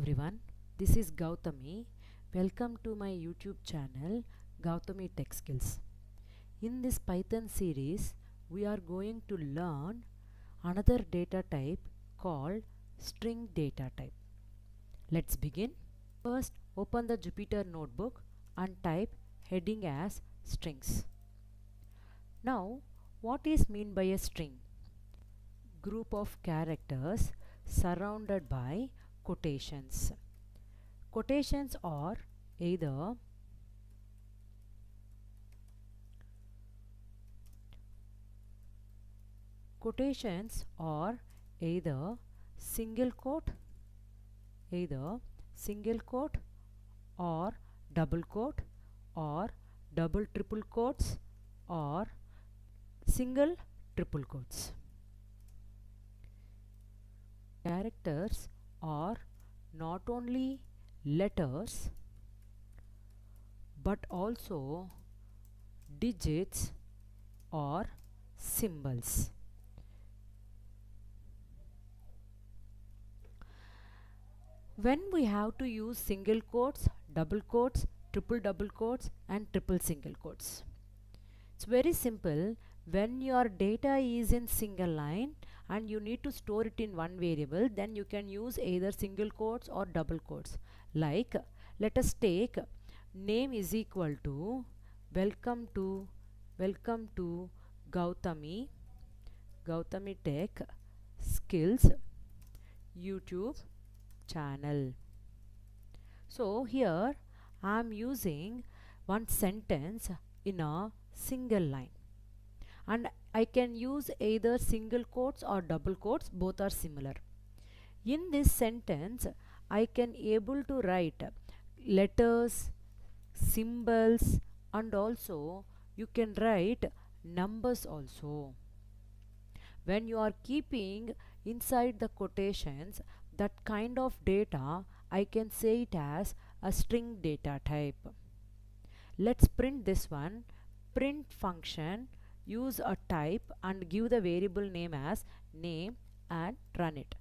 everyone, this is Gautami. Welcome to my YouTube channel Gautami Tech Skills. In this Python series, we are going to learn another data type called string data type. Let's begin. First, open the Jupyter notebook and type heading as strings. Now, what is meant by a string? Group of characters surrounded by quotations. Quotations are either single quote, or double quote, or double triple quotes, or single triple quotes. Characters are not only letters but also digits or symbols. When we have to use single quotes, double quotes, triple double quotes and triple single quotes. It's very simple. When your data is in single line and you need to store it in one variable, then you can use either single quotes or double quotes. Like, let us take name is equal to welcome to Gautami Tech Skills YouTube channel. So here I am using one sentence in a single line, and I can use either single quotes or double quotes, both are similar. In this sentence I can able to write letters, symbols, and also you can write numbers also. When you are keeping inside the quotations that kind of data, I can say it as a string data type. Let's print this one. Print function, use a type and give the variable name as name and run it.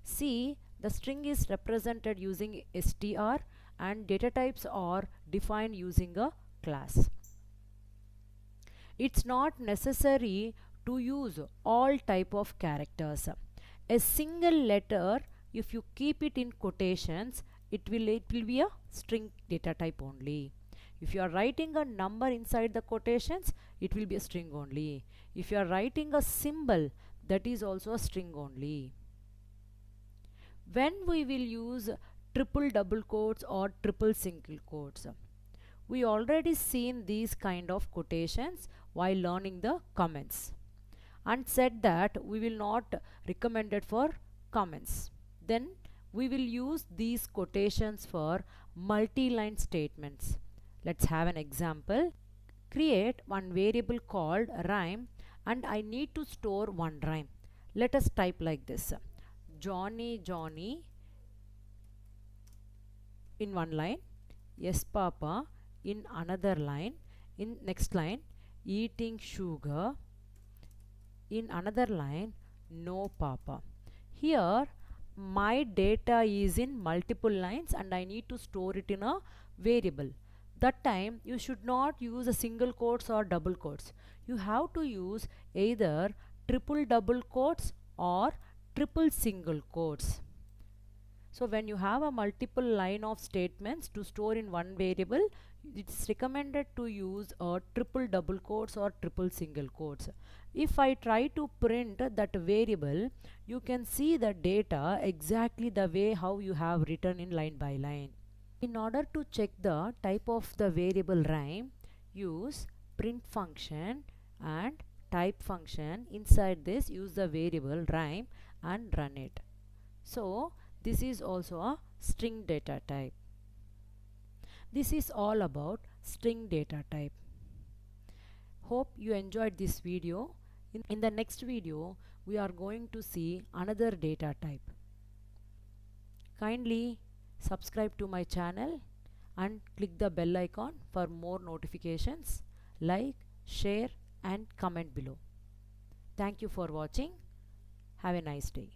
See, the string is represented using str and data types are defined using a class. It's not necessary to use all type of characters. A single letter, if you keep it in quotations, it will be a string data type only. If you are writing a number inside the quotations, it will be a string only. If you are writing a symbol, that is also a string only. When we will use triple double quotes or triple single quotes, we already seen these kind of quotations while learning the comments and said that we will not recommend it for comments. Then we will use these quotations for multi-line statements. Let's have an example. Create one variable called rhyme and I need to store one rhyme. Let us type like this. Johnny in one line, yes papa in another line, in next line eating sugar, in another line no papa. Here my data is in multiple lines and I need to store it in a variable. That time you should not use a single quotes or double quotes. You have to use either triple double quotes or triple single quotes. So when you have a multiple line of statements to store in one variable, it's recommended to use a triple double quotes or triple single quotes. If I try to print that variable, you can see the data exactly the way how you have written in line by line. In order to check the type of the variable rhyme, use print function and type function. Inside this, use the variable rhyme and run it. So this is also a string data type. This is all about string data type. Hope you enjoyed this video. In the next video, we are going to see another data type. Kindly subscribe to my channel and click the bell icon for more notifications. Like, share and comment below. Thank you for watching. Have a nice day.